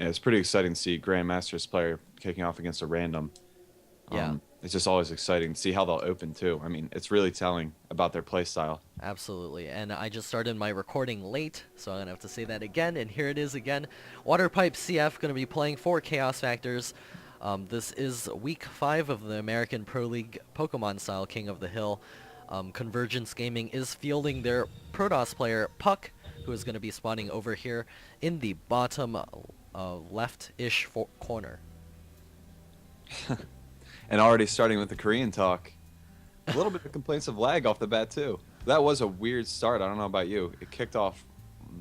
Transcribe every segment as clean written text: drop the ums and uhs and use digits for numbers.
Yeah, it's pretty exciting to see Grandmasters player kicking off against a random. Yeah, It's just always exciting to see how they'll open too. I mean, it's really telling about their play style. absolutely. And I just started my recording late, so I'm gonna have to say that again. And here it is again. Waterpipe CF gonna be playing for Chaos Factors. This is week 5 of the American Pro League Pokemon style King of the Hill. Convergence Gaming is fielding their Protoss player Puck, who is going to be spawning over here in the bottom left-ish corner. And already starting with the Korean talk, a little bit of complaints of lag off the bat too. That was a weird start. I don't know about you. It kicked off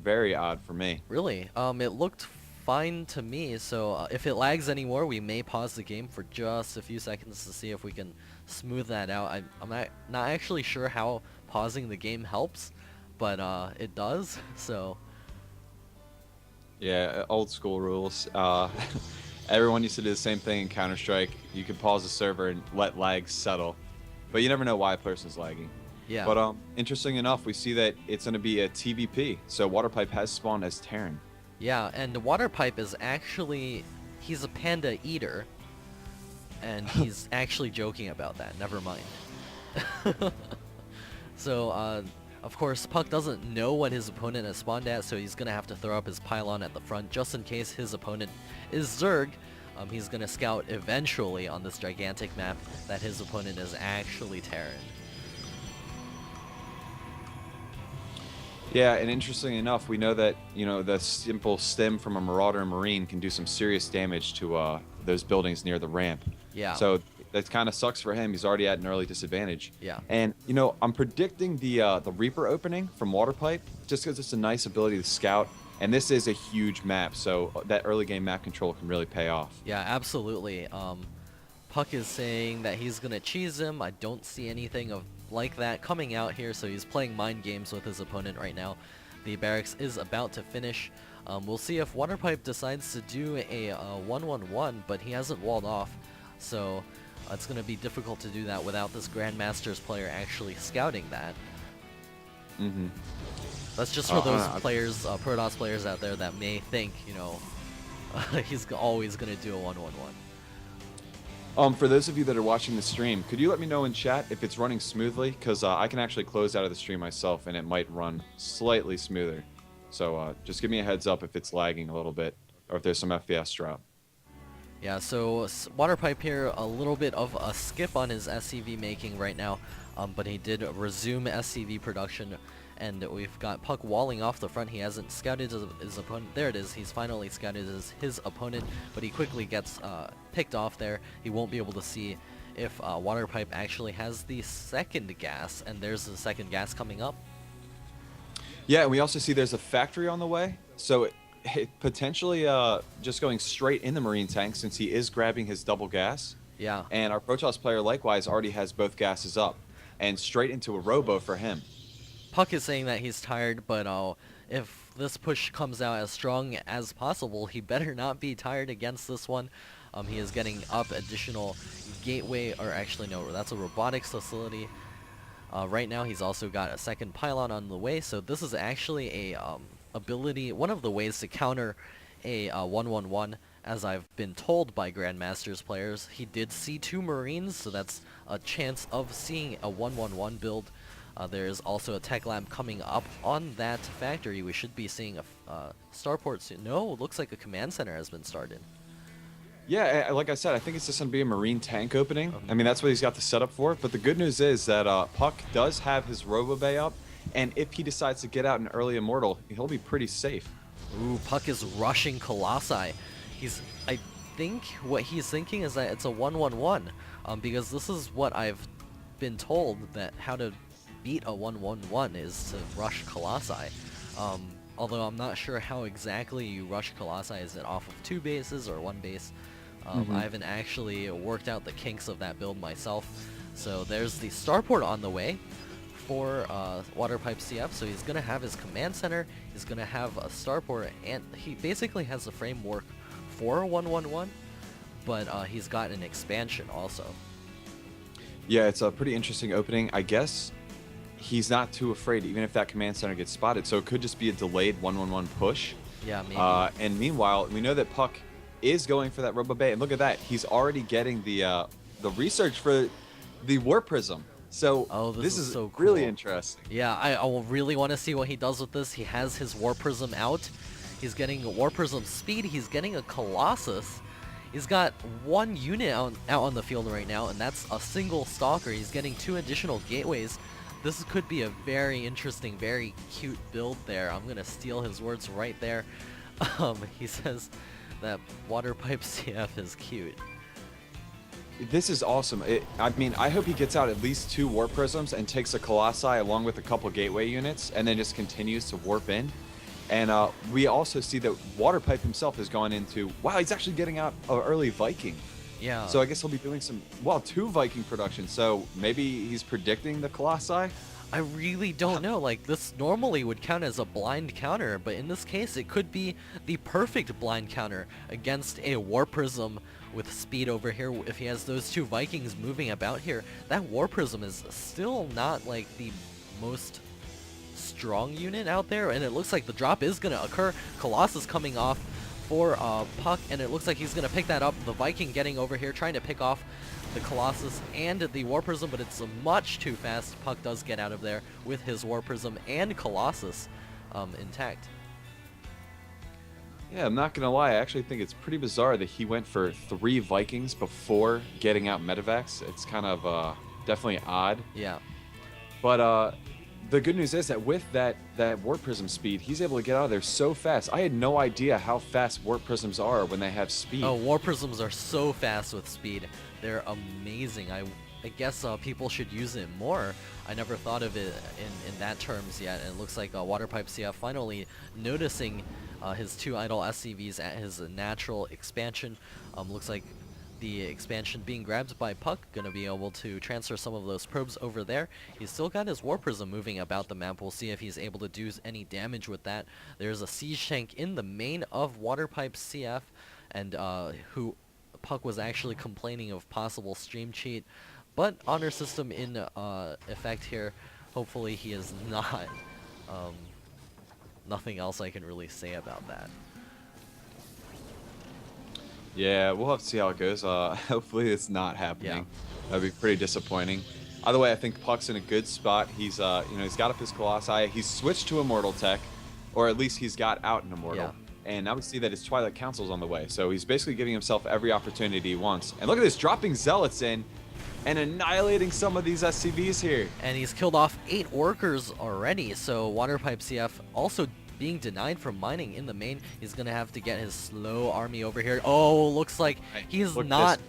very odd for me. Really, it looked fine to me, so if it lags anymore, we may pause the game for just a few seconds to see if we can smooth that out. I'm not actually sure how pausing the game helps, but it does, so... Yeah, old school rules. Everyone used to do the same thing in Counter-Strike. You could pause the server and let lag settle, but you never know why a person's lagging. Yeah. But interesting enough, we see that it's going to be a TVP. So Waterpipe has spawned as Terran. Yeah, and Waterpipe is actually... he's a panda eater, and he's actually joking about that. Never mind. So, of course, Puck doesn't know what his opponent has spawned at, so he's going to have to throw up his pylon at the front just in case his opponent is Zerg. He's going to scout eventually on this gigantic map that his opponent is actually Terran. Yeah, and interestingly enough, we know that, the simple stem from a Marauder Marine can do some serious damage to those buildings near the ramp. Yeah. So that kind of sucks for him. He's already at an early disadvantage. Yeah. And, I'm predicting the Reaper opening from Waterpipe just because it's a nice ability to scout. And this is a huge map, so that early game map control can really pay off. Yeah, absolutely. Puck is saying that he's going to cheese him. I don't see anything of like that coming out here, so he's playing mind games with his opponent right now. The barracks is about to finish. We'll see if Waterpipe decides to do a 1-1-1, but he hasn't walled off, so it's going to be difficult to do that without this Grandmasters player actually scouting that. Mm-hmm. That's just for those players, Protoss players out there that may think, he's always going to do a 1-1-1. For those of you that are watching the stream, could you let me know in chat if it's running smoothly? Because I can actually close out of the stream myself, and it might run slightly smoother. So just give me a heads up if it's lagging a little bit, or if there's some FPS drop. Yeah, so Waterpipe here, a little bit of a skip on his SCV making right now, but he did resume SCV production, and we've got Puck walling off the front. He hasn't scouted his opponent. There it is. He's finally scouted his opponent, but he quickly gets picked off there. He won't be able to see if Waterpipe actually has the second gas, and there's the second gas coming up. Yeah, and we also see there's a factory on the way, so it potentially just going straight in the Marine tank since he is grabbing his double gas. Yeah. And our Protoss player likewise already has both gases up, and straight into a robo for him. Puck is saying that he's tired, but if this push comes out as strong as possible, he better not be tired against this one. He is getting up additional gateway, or actually no, that's a robotics facility. Right now he's also got a second pylon on the way, so this is actually a ability, one of the ways to counter a 1-1-1, as I've been told by Grandmasters players. He did see 2 Marines, so that's a chance of seeing a 1-1-1 build. There's also a tech lab coming up on that factory. We should be seeing a starport soon. No, it looks like a command center has been started. Yeah, like I said, I think it's just going to be a Marine tank opening. I mean, that's what he's got the setup for. But the good news is that Puck does have his Robo Bay up, and if he decides to get out an early Immortal, he'll be pretty safe. Ooh, Puck is rushing Colossi. I think what he's thinking is that it's a 1-1-1, because this is what I've been told, that how to beat a 1-1-1 is to rush Colossi. Although I'm not sure how exactly you rush Colossi. Is it off of 2 bases or 1 base? I haven't actually worked out the kinks of that build myself. So there's the starport on the way for Waterpipe CF. So he's going to have his command center, he's going to have a starport, and he basically has the framework for a 1-1-1, but he's got an expansion also. Yeah, it's a pretty interesting opening. I guess he's not too afraid, even if that command center gets spotted. So it could just be a delayed 1-1-1 push. Yeah, maybe. And meanwhile, we know that Puck is going for that Robo Bay, and look at that, he's already getting the research for the Warp Prism. So Oh, this this is is so really cool. interesting. Yeah, I will really want to see what he does with this. He has his War Prism out. He's getting War Prism speed. He's getting a Colossus. He's got one unit out on the field right now, and that's a single Stalker. He's getting 2 additional gateways. This could be a very interesting, very cute build there. I'm going to steal his words right there. He says that Water Pipe CF is cute. This is awesome. I mean, I hope he gets out at least 2 Warp Prisms and takes a Colossi along with a couple Gateway units, and then just continues to warp in. And we also see that Water Pipe himself has gone into, wow, he's actually getting out an early Viking. Yeah. So I guess he'll be doing some, well, 2 Viking production. So maybe he's predicting the Colossi. I really don't know. Like, this normally would count as a blind counter, but in this case, it could be the perfect blind counter against a War Prism with speed over here. If he has those 2 Vikings moving about here, that War Prism is still not, like, the most strong unit out there, and it looks like the drop is going to occur. Colossus coming off for Puck, and it looks like he's going to pick that up. The Viking getting over here, trying to pick off the Colossus and the War Prism, but it's much too fast. Puck does get out of there with his War Prism and Colossus intact. Yeah, I'm not gonna lie. I actually think it's pretty bizarre that he went for 3 Vikings before getting out Medivacs. It's kind of definitely odd. Yeah. But the good news is that with that Warp Prism speed, he's able to get out of there so fast. I had no idea how fast Warp Prisms are when they have speed. Oh, War Prisms are so fast with speed. They're amazing. I guess people should use it more. I never thought of it in that terms yet. And it looks like Water Pipe CF finally noticing his 2 idle SCVs at his natural expansion. Looks like the expansion being grabbed by Puck, gonna be able to transfer some of those probes over there. He's still got his War Prism moving about the map. We'll see if he's able to do any damage with that. There's a siege tank in the main of Water Pipe CF, and who Puck was actually complaining of possible stream cheat, but honor system in effect here. Hopefully he is not. Nothing else I can really say about that. Yeah, we'll have to see how it goes. Hopefully it's not happening. Yeah. That'd be pretty disappointing. Either way, I think Puck's in a good spot. He's he's got up his Colossi. He's switched to Immortal Tech, or at least he's got out an Immortal. Yeah. And now we see that his Twilight Council's on the way. So he's basically giving himself every opportunity he wants. And look at this, dropping Zealots in and annihilating some of these SCVs here. And he's killed off 8 workers already, so Water Pipe CF also being denied from mining in the main. He's gonna have to get his slow army over here. Oh, looks like he's not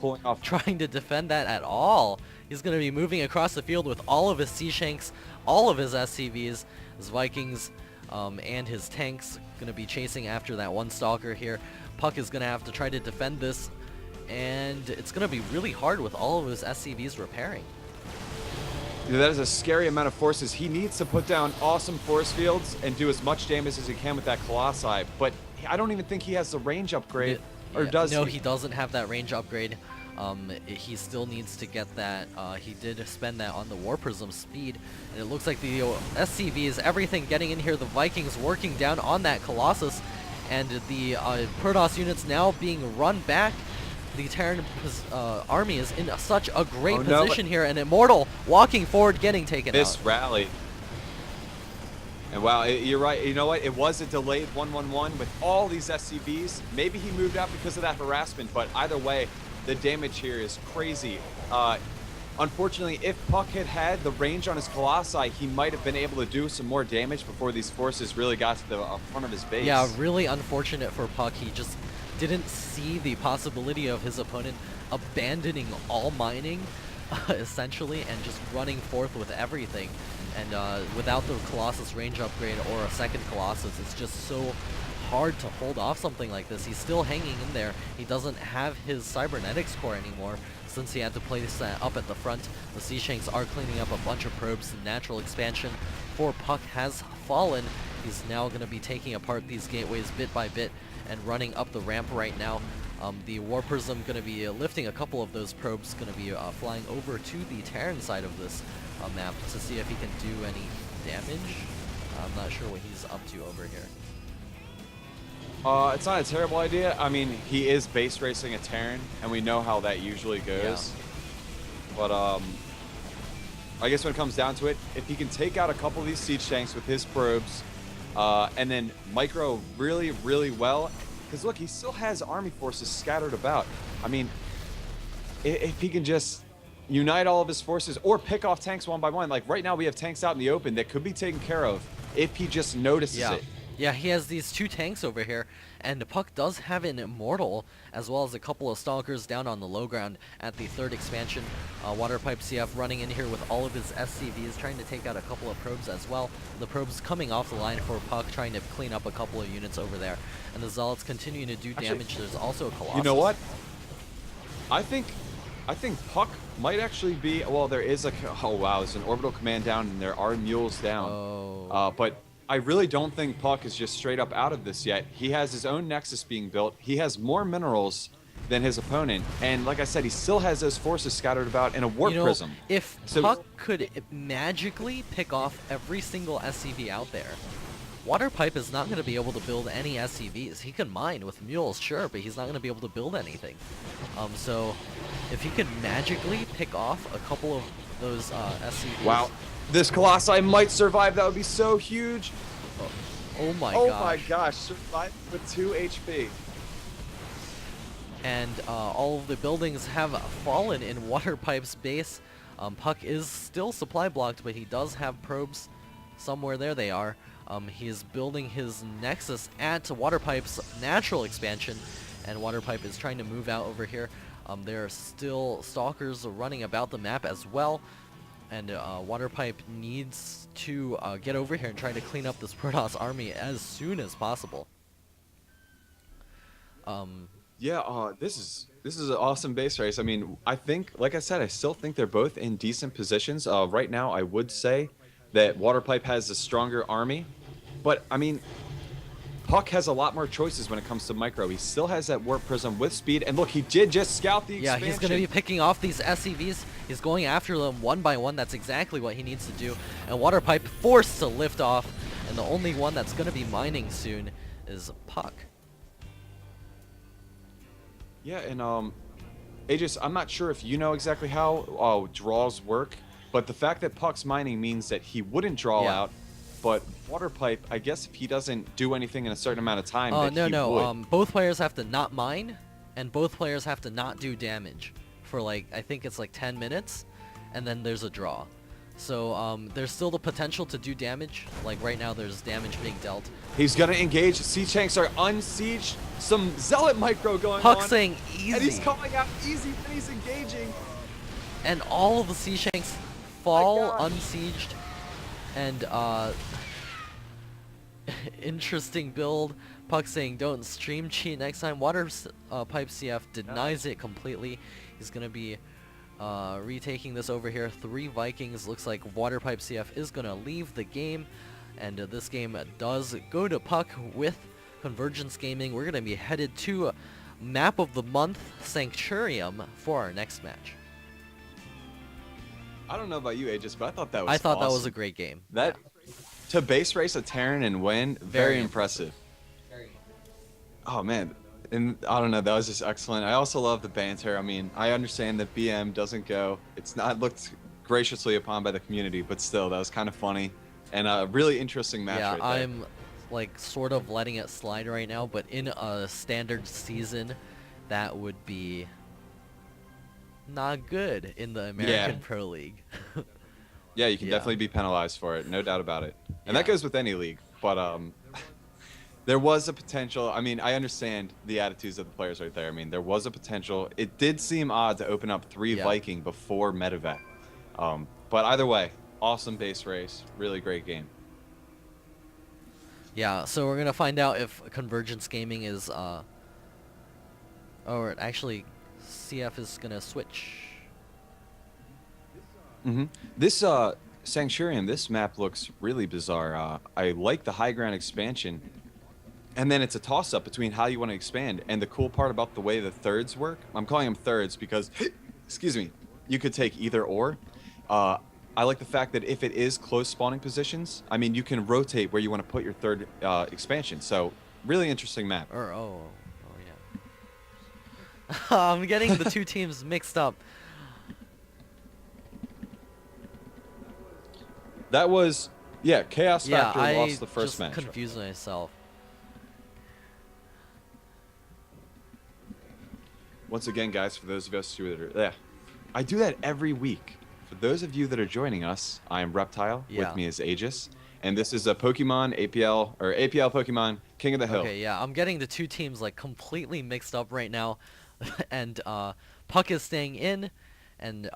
trying to defend that at all. He's gonna be moving across the field with all of his Sea Shanks, all of his SCVs, his Vikings, and his tanks. Gonna be chasing after that one Stalker here. Puck is gonna have to try to defend this, and it's gonna be really hard with all of his SCVs repairing. That is a scary amount of forces. He needs to put down awesome force fields and do as much damage as he can with that Colossi, but I don't even think he has the range upgrade, or does he? No, he doesn't have that range upgrade. He still needs to get that. He did spend that on the War Prism speed, and it looks like the SCVs, everything getting in here, the Vikings working down on that Colossus, and the Protoss units now being run back. The Terran army is in such a great position here, and Immortal walking forward, getting taken out. This rally. And wow, you're right. You know what? It was a delayed 1-1-1 with all these SCVs. Maybe he moved out because of that harassment, but either way, the damage here is crazy. Unfortunately, if Puck had had the range on his Colossi, he might have been able to do some more damage before these forces really got to the front of his base. Yeah, really unfortunate for Puck. He just didn't see the possibility of his opponent abandoning all mining, essentially, and just running forth with everything. And without the Colossus range upgrade or a second Colossus, it's just so hard to hold off something like this. He's still hanging in there. He doesn't have his Cybernetics core anymore since he had to place that up at the front. The Sea Shanks are cleaning up a bunch of probes. The natural expansion for Puck has fallen. He's now going to be taking apart these gateways bit by bit and running up the ramp right now. The War Prism going to be lifting a couple of those probes, going to be flying over to the Terran side of this map to see if he can do any damage. I'm not sure what he's up to over here. It's not a terrible idea. I mean, he is base racing a Terran, and we know how that usually goes. But I guess when it comes down to it, if he can take out a couple of these siege tanks with his probes, and then micro really, really well, because look, he still has army forces scattered about. I mean, if he can just unite all of his forces or pick off tanks one by one, like right now we have tanks out in the open that could be taken care of if he just notices it. Yeah, he has these 2 tanks over here, and Puck does have an Immortal, as well as a couple of Stalkers down on the low ground at the 3rd expansion. Waterpipe CF running in here with all of his SCVs, trying to take out a couple of probes as well. The probes coming off the line for Puck, trying to clean up a couple of units over there. And the Zealots continuing to do damage. There's also a Colossus. You know what? I think Puck might actually be, well, there is a, oh wow, there's an orbital command down, and there are mules down. Oh. But I really don't think Puck is just straight up out of this yet. He has his own Nexus being built. He has more minerals than his opponent. And like I said, he still has those forces scattered about in a warp prism. If Puck could magically pick off every single SCV out there, Waterpipe is not going to be able to build any SCVs. He can mine with mules, sure, but he's not going to be able to build anything. So if he could magically pick off a couple of those SCVs... Wow. This Colossi might survive. That would be so huge. Oh my gosh. Oh my gosh. Survive with 2 HP. And all of the buildings have fallen in Waterpipe's base. Puck is still supply blocked, but he does have probes somewhere. There they are. He is building his Nexus at Waterpipe's natural expansion, and Waterpipe is trying to move out over here. There are still Stalkers running about the map as well. And Waterpipe needs to get over here and try to clean up this Protoss army as soon as possible. Yeah, this is an awesome base race. I mean, I think, like I said, I still think they're both in decent positions. Right now, I would say that Waterpipe has a stronger army, but I mean, Puck has a lot more choices when it comes to micro. He still has that warp prism with speed, and look, he did just scout the expansion. Yeah, he's going to be picking off these SCVs. He's going after them one by one. That's exactly what he needs to do. And Waterpipe forced to lift off, and the only one that's going to be mining soon is Puck. Yeah, and Aegis, I'm not sure if you know exactly how draws work, but the fact that Puck's mining means that he wouldn't draw out. But Waterpipe, I guess if he doesn't do anything in a certain amount of time, would. Both players have to not mine, and both players have to not do damage for like, I think it's like 10 minutes, and then there's a draw. So there's still the potential to do damage. Like right now, there's damage being dealt. He's gonna engage. Siege tanks are unsieged. Some zealot micro going Puck on. saying easy. And he's calling out easy, but he's engaging. And all of the siege tanks fall unsieged. And interesting build. Puck saying don't stream cheat next time. Waterpipe CF denies it completely. He's gonna be retaking this over here. 3 Vikings. Looks like Waterpipe CF is gonna leave the game, and this game does go to Puck with Convergence Gaming. We're gonna be headed to Map of the Month Sanctuarium for our next match. I don't know about you, Aegis, but I thought that was that was awesome. a great game. That to base race a Terran and win, very impressive. Oh man, and I don't know, that was just excellent. I also love the banter. I mean, I understand that BM doesn't go. It's not looked graciously upon by the community, but still, that was kind of funny and a really interesting match. Yeah, right there. I'm like sort of letting it slide right now, but in a standard season, that would be not good in the American Pro League. Yeah, you can definitely be penalized for it, no doubt about it. And that goes with any league, but there was a potential. I mean, I understand the attitudes of the players right there. I mean, there was a potential. It did seem odd to open up 3 Viking before Medevac. But either way, awesome base race, really great game. Yeah, so we're gonna find out if Convergence Gaming is or actually CF is gonna switch. This Sanctuarium, this map looks really bizarre. I like the high ground expansion, and then it's a toss-up between how you want to expand. And the cool part about the way the thirds work, I'm calling them thirds because, excuse me, you could take either or. I like the fact that if it is close spawning positions, I mean, you can rotate where you want to put your third expansion. So really interesting map. Or yeah. I'm getting the two teams mixed up. That was, yeah, Chaos Yeah, Factor I lost the first just match. confused myself. Once again, guys, for those of us who are, yeah, I do that every week. For those of you that are joining us, I am Reptile. Yeah. With me is Aegis, and this is a Pokemon APL or APL Pokemon King of the Hill. Okay, yeah, I'm getting the two teams like completely mixed up right now, and Puck is staying in, and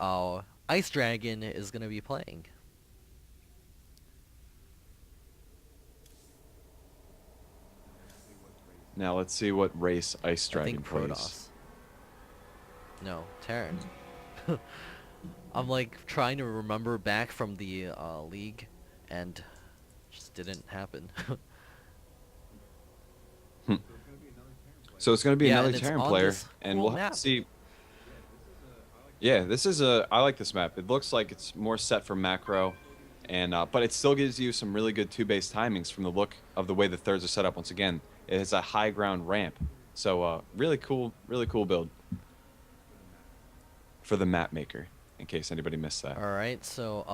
Ice Dragon is gonna be playing. Now let's see what race Ice I Dragon think plays. Protoss. No, Terran. I'm like trying to remember back from the league, and just didn't happen. So it's going to be Yeah, another and it's Terran on player, this and cool we'll have map. to see. Yeah, this is a. I like this map. It looks like it's more set for macro, and but it still gives you some really good two-base timings from the look of the way the thirds are set up. Once again, it has a high ground ramp, so really cool build for the map maker. In case anybody missed that. All right, so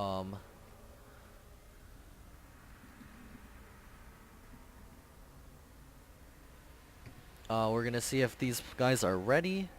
we're gonna see if these guys are ready.